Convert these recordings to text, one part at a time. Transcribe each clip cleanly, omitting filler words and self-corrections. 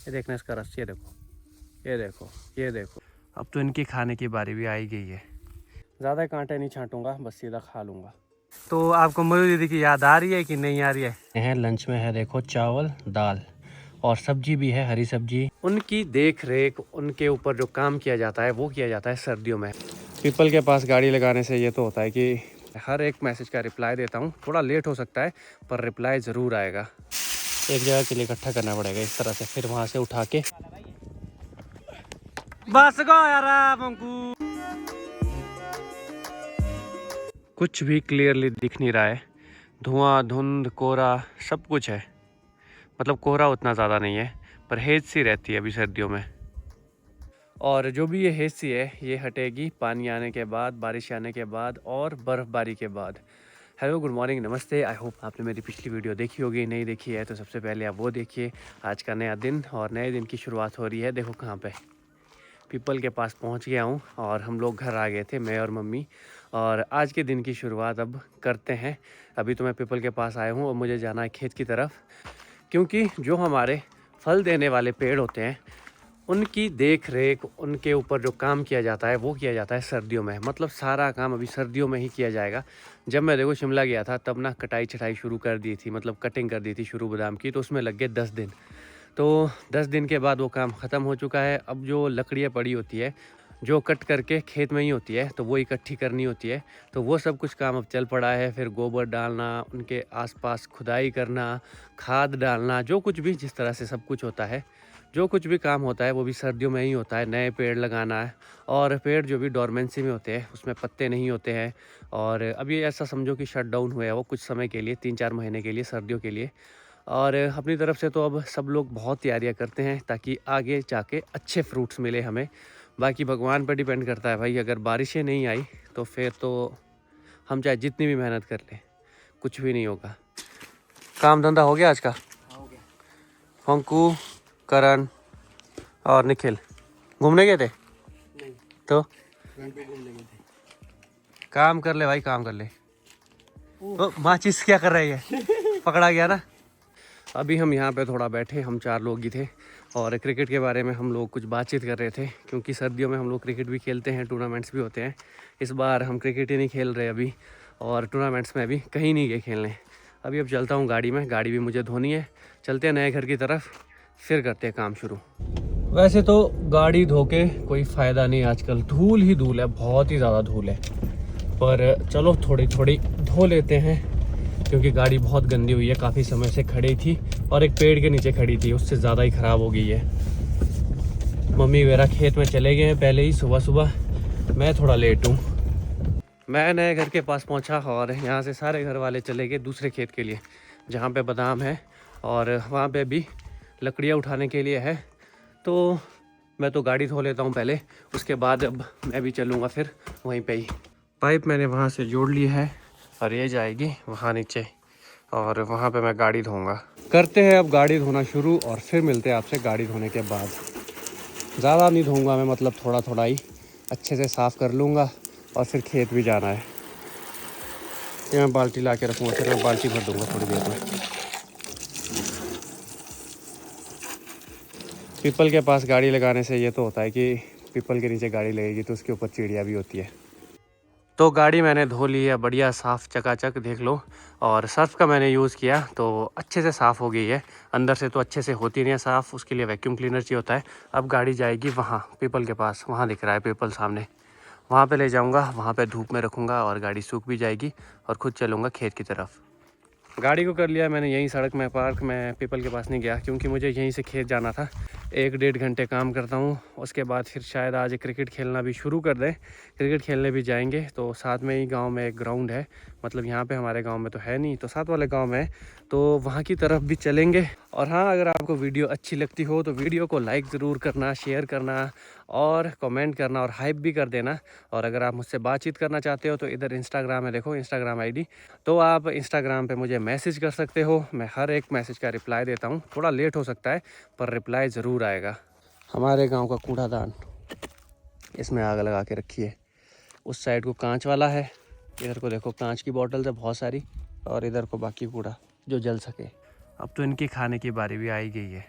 ये देखना इसका रस, ये देखो, ये देखो, ये देखो। अब तो इनकी खाने की बारी भी आई गई है। ज़्यादा कांटे नहीं छांटूंगा, बस सीधा खा लूँगा। तो आपको मयूर दीदी की याद आ रही है कि नहीं आ रही है? लंच में है देखो चावल दाल और सब्जी भी है, हरी सब्जी। उनकी देख रेख, उनके ऊपर जो काम किया जाता है वो किया जाता है सर्दियों में। पीपल के पास गाड़ी लगाने से ये तो होता है कि हर एक मैसेज का रिप्लाई देता हूँ। थोड़ा लेट हो सकता है पर रिप्लाई ज़रूर आएगा। एक जगह के लिए इकट्ठा करना पड़ेगा इस तरह से, फिर वहाँ से उठा के। बस गो यार मंकू। कुछ भी क्लियरली दिख नहीं रहा है, धुआं धुंध कोहरा सब कुछ है। मतलब कोहरा उतना ज़्यादा नहीं है पर हेज सी रहती है अभी सर्दियों में। और जो भी ये हेज सी है ये हटेगी पानी आने के बाद, बारिश आने के बाद और बर्फ़बारी के बाद। हेलो, गुड मॉर्निंग, नमस्ते। आई होप आपने मेरी पिछली वीडियो देखी होगी। नहीं देखी है तो सबसे पहले आप वो देखिए। आज का नया दिन और नए दिन की शुरुआत हो रही है। देखो कहाँ पे, पीपल के पास पहुंच गया हूं और हम लोग घर आ गए थे, मैं और मम्मी। और आज के दिन की शुरुआत अब करते हैं। अभी तो मैं पीपल के पास आया हूं और मुझे जाना है खेत की तरफ, क्योंकि जो हमारे फल देने वाले पेड़ होते हैं उनकी देख रेख, उनके ऊपर जो काम किया जाता है वो किया जाता है सर्दियों में। मतलब सारा काम अभी सर्दियों में ही किया जाएगा। जब मैं देखो शिमला गया था तब ना कटाई छटाई शुरू कर दी थी, मतलब कटिंग कर दी थी शुरू बादाम की, तो उसमें लग गए 10 दिन। तो 10 दिन के बाद वो काम ख़त्म हो चुका है। अब जो लकड़ियाँ पड़ी होती है जो कट करके खेत में ही होती है तो वो इकट्ठी करनी होती है, तो वो सब कुछ काम अब चल पड़ा है। फिर गोबर डालना, उनके आसपास खुदाई करना, खाद डालना, जो कुछ भी जिस तरह से सब कुछ होता है, जो कुछ भी काम होता है वो भी सर्दियों में ही होता है। नए पेड़ लगाना है और पेड़ जो भी डोरमेंसी में होते हैं उसमें पत्ते नहीं होते हैं। और अभी ऐसा समझो कि शट डाउन हुआ है वो कुछ समय के लिए, 3-4 महीने के लिए, सर्दियों के लिए। और अपनी तरफ से तो अब सब लोग बहुत तैयारियां करते हैं ताकि आगे जाके अच्छे फ्रूट्स मिले हमें। बाकी भगवान पर डिपेंड करता है भाई। अगर बारिशें नहीं आई तो फिर तो हम चाहे जितनी भी मेहनत कर लें कुछ भी नहीं होगा। काम धंधा हो गया आज का? हो गया। फंकू, करण और निखिल घूमने गए थे? नहीं, तो फ्रंट पे घूमने गए थे। काम कर ले भाई, काम कर ले। ओ माचिस क्या कर रही है? पकड़ा गया ना। अभी हम यहाँ पे थोड़ा बैठे, हम 4 लोग ही थे और क्रिकेट के बारे में हम लोग कुछ बातचीत कर रहे थे, क्योंकि सर्दियों में हम लोग क्रिकेट भी खेलते हैं, टूर्नामेंट्स भी होते हैं। इस बार हम क्रिकेट ही नहीं खेल रहे अभी और टूर्नामेंट्स में अभी कहीं नहीं गए खेलने। अभी अब चलता हूँ गाड़ी में, गाड़ी भी मुझे धोनी है। चलते हैं नए घर की तरफ, फिर करते हैं काम शुरू। वैसे तो गाड़ी धो के कोई फ़ायदा नहीं, आजकल धूल ही धूल है, बहुत ही ज़्यादा धूल है। पर चलो थोड़ी थोड़ी धो लेते हैं, क्योंकि गाड़ी बहुत गंदी हुई है, काफ़ी समय से खड़ी थी और एक पेड़ के नीचे खड़ी थी, उससे ज़्यादा ही ख़राब हो गई है। मम्मी वगैरह खेत में चले गए हैं पहले ही सुबह सुबह, मैं थोड़ा लेट हूँ। मैं नए घर के पास पहुँचा और यहाँ से सारे घर वाले चले गए दूसरे खेत के लिए जहाँ पे बादाम है, और वहाँ पे भी लकड़ियाँ उठाने के लिए है। तो मैं तो गाड़ी धो लेता हूँ पहले, उसके बाद अब मैं भी चलूँगा फिर वहीं पे ही। पाइप मैंने वहाँ से जोड़ ली है और ये जाएगी वहाँ नीचे, और वहाँ पे मैं गाड़ी धोऊंगा। करते हैं अब गाड़ी धोना शुरू और फिर मिलते हैं आपसे गाड़ी धोने के बाद। ज़्यादा नहीं धोऊंगा मैं, मतलब थोड़ा थोड़ा ही अच्छे से साफ़ कर लूँगा और फिर खेत भी जाना है। ये मैं बाल्टी ला के रखूँगा, फिर मैं बाल्टी भर दूँगा थोड़ी देर में। पीपल के पास गाड़ी लगाने से ये तो होता है कि पीपल के नीचे गाड़ी लगेगी तो उसके ऊपर चिड़िया भी होती है। तो गाड़ी मैंने धो ली है बढ़िया साफ़ चकाचक, देख लो। और सर्फ का मैंने यूज़ किया तो अच्छे से साफ़ हो गई है। अंदर से तो अच्छे से होती नहीं है साफ़, उसके लिए वैक्यूम क्लीनर चाहिए होता है। अब गाड़ी जाएगी वहाँ पीपल के पास, वहाँ दिख रहा है पीपल सामने, वहाँ पे ले जाऊँगा, वहाँ पे धूप में रखूँगा और गाड़ी सूख भी जाएगी और खुद चलूँगा खेत की तरफ। गाड़ी को कर लिया मैंने यहीं सड़क में पार्क, मैं पीपल के पास नहीं गया क्योंकि मुझे यहीं से खेत जाना था। 1-1.5 घंटे काम करता हूँ, उसके बाद फिर शायद आज क्रिकेट खेलना भी शुरू कर दें। क्रिकेट खेलने भी जाएंगे तो साथ में ही गांव में एक ग्राउंड है, मतलब यहाँ पे हमारे गांव में तो है नहीं, तो साथ वाले गांव में है, तो वहाँ की तरफ भी चलेंगे। और हाँ, अगर आपको वीडियो अच्छी लगती हो तो वीडियो को लाइक ज़रूर करना, शेयर करना और कमेंट करना और हाइप भी कर देना। और अगर आप मुझसे बातचीत करना चाहते हो तो इधर इंस्टाग्राम है, देखो इंस्टाग्राम आईडी, तो आप इंस्टाग्राम पे मुझे मैसेज कर सकते हो। मैं हर एक मैसेज का रिप्लाई देता हूँ। थोड़ा लेट हो सकता है पर रिप्लाई ज़रूर आएगा। हमारे गांव का कूड़ादान, इसमें आग लगा के रखी है। उस साइड को कांच वाला है, इधर को देखो कांच की बॉटल्स है बहुत सारी, और इधर को बाकी कूड़ा जो जल सके। अब तो इनकी खाने की बारी भी आई गई है।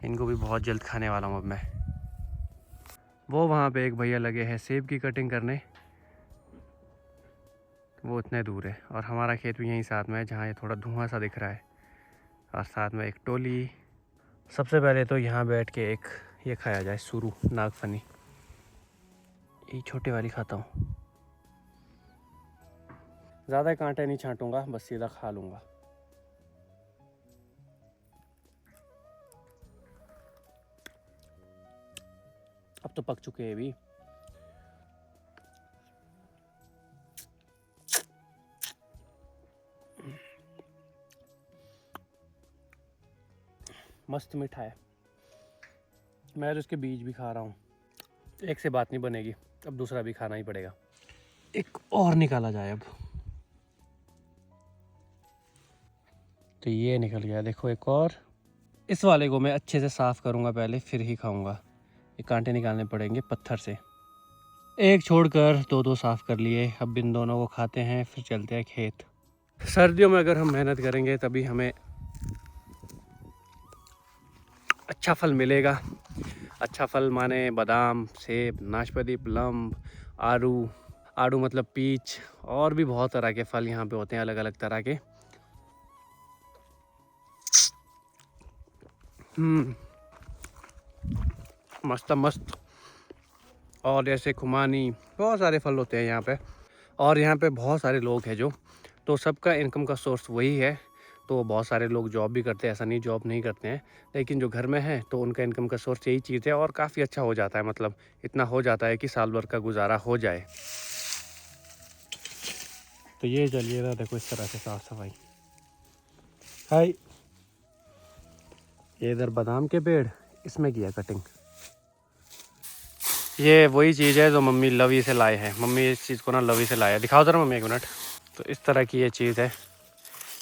इनको भी बहुत जल्द खाने वाला हूँ अब मैं। वो वहाँ पे एक भैया लगे हैं सेब की कटिंग करने, वो उतने दूर है। और हमारा खेत भी यहीं साथ में है जहाँ ये थोड़ा धुआं सा दिख रहा है, और साथ में एक टोली। सबसे पहले तो यहाँ बैठ के एक ये खाया जाए, सुरू नागफनी। ये छोटे वाली खाता हूँ, ज़्यादा कांटे नहीं छांटूंगा, बस सीधा खा लूँगा। अब तो पक चुके हैं भी। मस्त मीठा है। मैं तो इसके बीज भी खा रहा हूँ। एक से बात नहीं बनेगी, अब दूसरा भी खाना ही पड़ेगा। एक और निकाला जाए अब। तो ये निकल गया, देखो एक और। इस वाले को मैं अच्छे से साफ़ करूँगा पहले, फिर ही खाऊँगा। ये कांटे निकालने पड़ेंगे पत्थर से। एक छोड़कर दो दो साफ़ कर लिए। अब इन दोनों को खाते हैं, फिर चलते हैं खेत। सर्दियों में अगर हम मेहनत करेंगे तभी हमें अच्छा फल मिलेगा। अच्छा फल माने बादाम, सेब, नाशपाती, प्लम, आड़ू। आड़ू मतलब पीच, और भी बहुत तरह के फल यहाँ पे होते हैं, अलग अलग तरह के। मस्त मस्त। और जैसे खुमानी, बहुत सारे फल होते हैं यहाँ पे। और यहाँ पे बहुत सारे लोग हैं जो, तो सबका इनकम का सोर्स वही है। तो बहुत सारे लोग जॉब भी करते हैं, ऐसा नहीं जॉब नहीं करते हैं, लेकिन जो घर में है तो उनका इनकम का सोर्स यही चीज़ है। और काफ़ी अच्छा हो जाता है, मतलब इतना हो जाता है कि साल भर का गुजारा हो जाए। तो ये चलिएगा, देखो इस तरह से साफ सफाई। हाय, ये इधर बादाम के पेड़, इसमें किया कटिंग। ये वही चीज़ है जो मम्मी लवी से लाए हैं। मम्मी इस चीज़ को ना लवी से लाया, दिखाओ जरा मम्मी एक मिनट। तो इस तरह की ये चीज़ है,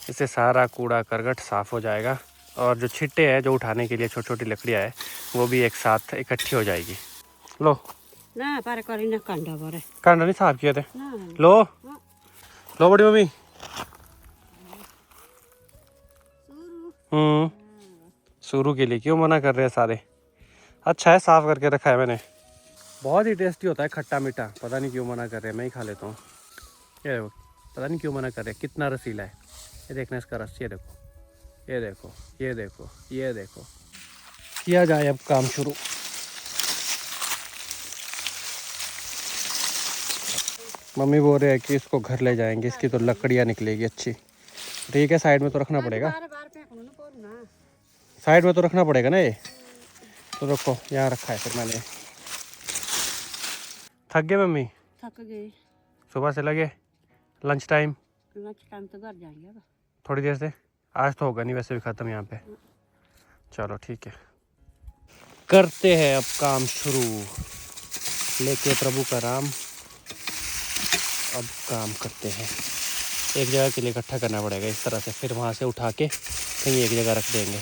इससे सारा कूड़ा करकट साफ़ हो जाएगा। और जो छिट्टे हैं जो उठाने के लिए छोटी छोटी लकड़ियाँ है, वो भी एक साथ इकट्ठी हो जाएगी। लो ना पारे करी ना कंडा भरे कांडा नहीं साफ किए थे। ना लो लो बड़ी मम्मी। शुरू के लिए क्यों मना कर रहे हैं सारे। अच्छा है, साफ़ करके रखा है मैंने। बहुत ही टेस्टी होता है, खट्टा मीठा। पता नहीं क्यों मना कर रहे हैं, मैं ही खा लेता हूँ। ये देखो, पता नहीं क्यों मना कर रहे हैं, कितना रसीला है। ये देखना इसका रस, ये देखो, ये देखो, ये देखो, ये देखो। किया जाए अब काम शुरू। मम्मी बोल रहे हैं कि इसको घर ले जाएंगे, इसकी तो लकड़ियाँ निकलेगी अच्छी। ठीक है, साइड में तो रखना पड़ेगा, साइड में तो रखना पड़ेगा ना ये। तो रखो, यहाँ रखा है फिर मैंने। थक गए मम्मी? थक गए, सुबह से लगे लंच टाइम। लंच टाइम तो घर जाएंगे अब। थोड़ी देर से, आज तो होगा नहीं वैसे भी ख़त्म यहाँ पे। चलो ठीक है, करते हैं अब काम शुरू, लेके प्रभु का नाम। अब काम करते हैं। एक जगह के लिए इकट्ठा करना पड़ेगा इस तरह से, फिर वहाँ से उठा के कहीं एक जगह रख देंगे।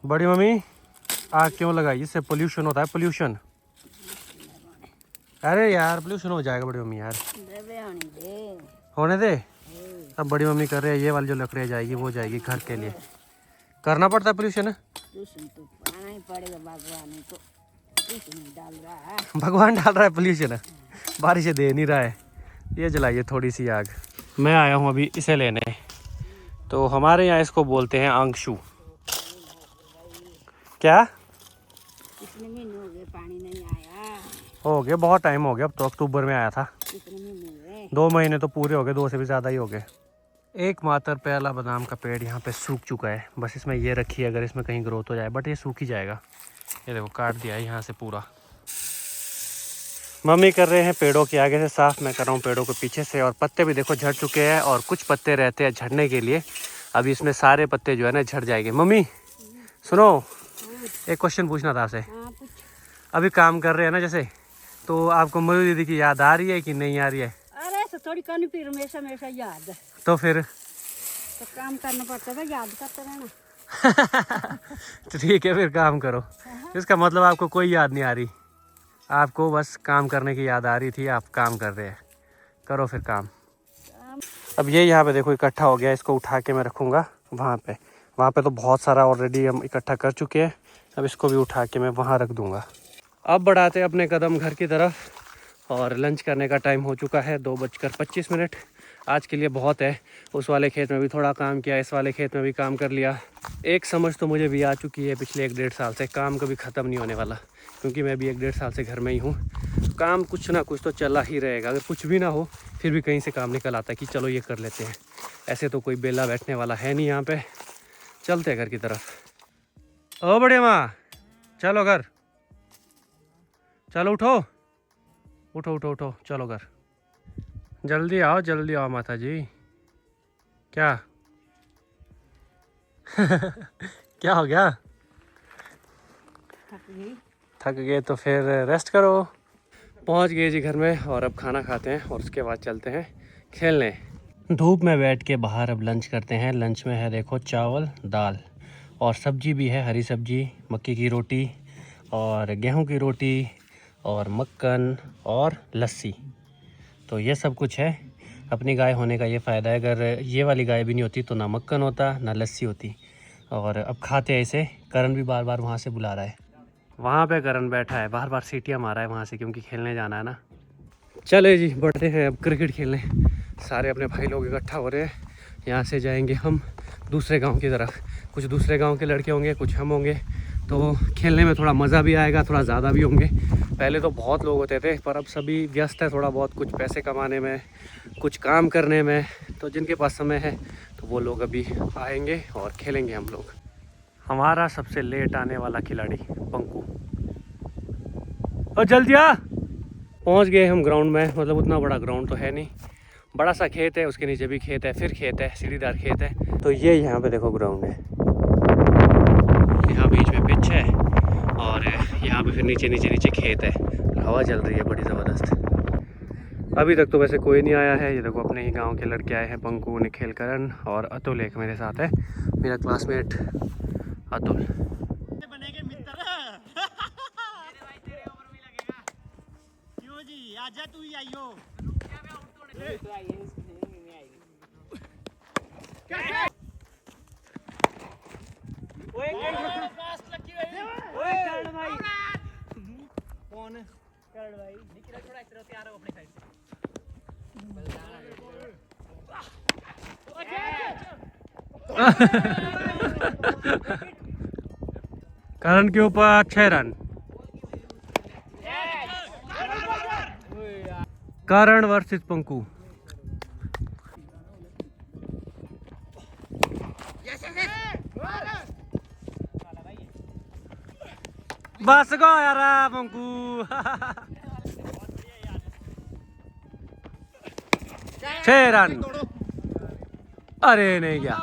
बड़ी मम्मी, आग क्यों लगाई? इससे पोल्यूशन होता है, पोल्यूशन। अरे यार पोल्यूशन हो जाएगा बड़ी मम्मी यार। होने दे। अब बड़ी मम्मी कर रहे हैं, ये वाली जो लकड़ियाँ जाएगी वो जाएगी घर के लिए। करना पड़ता है पोल्यूशन। भगवान डाल रहा है पोल्यूशन, बारिश दे नहीं रहा है। ये जलाइए थोड़ी सी आग। मैं आया हूँ अभी इसे लेने। तो हमारे यहाँ इसको बोलते हैं आंगशु। क्या? कितने महीने हो गए पानी नहीं आया? हो गया बहुत टाइम हो गया, अब तो अक्टूबर में आया था। कितने महीने हुए? 2 महीने तो पूरे हो गए, 2 से भी ज़्यादा ही हो गए। एक मात्र पहला बादाम का पेड़ यहाँ पे सूख चुका है। बस इसमें ये रखी है, अगर इसमें कहीं ग्रोथ हो जाए, बट ये सूख ही जाएगा। ये देखो काट दिया है यहाँ से पूरा। मम्मी कर रहे हैं पेड़ों के आगे से साफ, मैं कर रहा हूँ पेड़ों के पीछे से। और पत्ते भी देखो झड़ चुके हैं, और कुछ पत्ते रहते हैं झड़ने के लिए। अभी इसमें सारे पत्ते जो है ना झड़ जाएंगे। मम्मी सुनो, एक क्वेश्चन पूछना था आपसे। अभी काम कर रहे हैं ना जैसे, तो आपको मधु दीदी की याद आ रही है कि नहीं आ रही है? अरे तो थोड़ी कनी फिर हमेशा याद। तो फिर तो काम करना पड़ता है, याद करते रहना। तो ठीक है फिर काम करो। इसका मतलब आपको कोई याद नहीं आ रही, आपको बस काम करने की याद आ रही थी। आप काम कर रहे हैं, करो फिर काम। अब ये यहाँ पे देखो इकट्ठा हो गया, इसको उठा के मैं रखूँगा वहाँ पे। वहाँ पे तो बहुत सारा ऑलरेडी हम इकट्ठा कर चुके हैं। अब इसको भी उठा के मैं वहाँ रख दूँगा। अब बढ़ाते अपने कदम घर की तरफ और लंच करने का टाइम हो चुका है 2:25। आज के लिए बहुत है। उस वाले खेत में भी थोड़ा काम किया, इस वाले खेत में भी काम कर लिया। एक समझ तो मुझे भी आ चुकी है पिछले 1-1.5 साल से, काम कभी ख़त्म नहीं होने वाला, क्योंकि मैं भी 1-1.5 साल से घर में ही हूँ। काम कुछ ना कुछ तो चला ही रहेगा। अगर कुछ भी ना हो फिर भी कहीं से काम निकल आता है कि चलो ये कर लेते हैं। ऐसे तो कोई बेला बैठने वाला है नहीं यहाँ पे। चलते हैं घर की तरफ। ओ बड़े माँ, चलो घर, चलो उठो उठो उठो उठो, चलो घर, जल्दी आओ माता जी। क्या क्या हो गया? थक गए तो फिर रेस्ट करो। पहुंच गए जी घर में और अब खाना खाते हैं और उसके बाद चलते हैं खेलने। धूप में बैठ के बाहर अब लंच करते हैं। लंच में है देखो चावल दाल और सब्जी भी है, हरी सब्जी, मक्की की रोटी और गेहूं की रोटी और मक्खन और लस्सी। तो ये सब कुछ है। अपनी गाय होने का ये फ़ायदा है, अगर ये वाली गाय भी नहीं होती तो ना मक्खन होता ना लस्सी होती। और अब खाते हैं इसे। करण भी बार बार वहाँ से बुला रहा है। वहाँ पे करण बैठा है, बार बार सीटियाँ मारा है वहाँ से, क्योंकि खेलने जाना है ना। चले जी बढ़ते हैं अब क्रिकेट खेलने। सारे अपने भाई लोग इकट्ठा हो रहे हैं। यहाँ से जाएंगे हम दूसरे गांव की तरफ। कुछ दूसरे गांव के लड़के होंगे, कुछ हम होंगे, तो खेलने में थोड़ा मज़ा भी आएगा, थोड़ा ज़्यादा भी होंगे। पहले तो बहुत लोग होते थे, पर अब सभी व्यस्त है थोड़ा बहुत, कुछ पैसे कमाने में, कुछ काम करने में। तो जिनके पास समय है तो वो लोग अभी आएंगे और खेलेंगे हम लोग। हमारा सबसे लेट आने वाला खिलाड़ी पंकु, और जल्दी आ। पहुंच गए हम ग्राउंड में। मतलब उतना बड़ा ग्राउंड तो है नहीं, बड़ा सा खेत है, उसके नीचे भी खेत है, फिर खेत है, सीढ़ीदार खेत है। तो ये यहाँ पे देखो ग्राउंड है, यहाँ बीच में पिच है और यहाँ पे फिर नीचे नीचे नीचे खेत है। हवा चल रही है बड़ी ज़बरदस्त। अभी तक तो वैसे कोई नहीं आया है। ये देखो अपने ही गांव के लड़के आए हैं, पंकु, निखिल, करण और अतुल एक मेरे साथ है, मेरा क्लासमेट अतुल। आजा तू ही आइयो। करण के ऊपर 6 रन। करण वर्सेस पंकु। बस गो यार पंकु। 6 रन। अरे नहीं गया।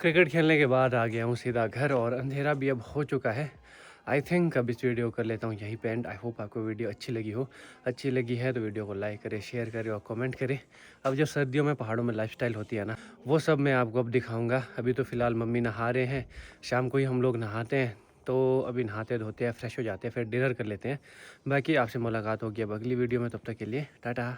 क्रिकेट खेलने के बाद आ गया हूँ सीधा घर और अंधेरा भी अब हो चुका है। आई थिंक अब इस वीडियो कर लेता हूँ यहीं पे एंड। आई होप आपको वीडियो अच्छी लगी हो। अच्छी लगी है तो वीडियो को लाइक करें, शेयर करें और कमेंट करें। अब जो सर्दियों में पहाड़ों में लाइफस्टाइल होती है ना, वो सब मैं आपको अब दिखाऊंगा। अभी तो फ़िलहाल मम्मी नहा रहे हैं, शाम को ही हम लोग नहाते हैं, तो अभी नहाते धोते हैं, फ्रेश हो जाते हैं, फिर डिनर कर लेते हैं। बाकी आपसे मुलाकात होगी अब अगली वीडियो में। तब तक के लिए टाटा।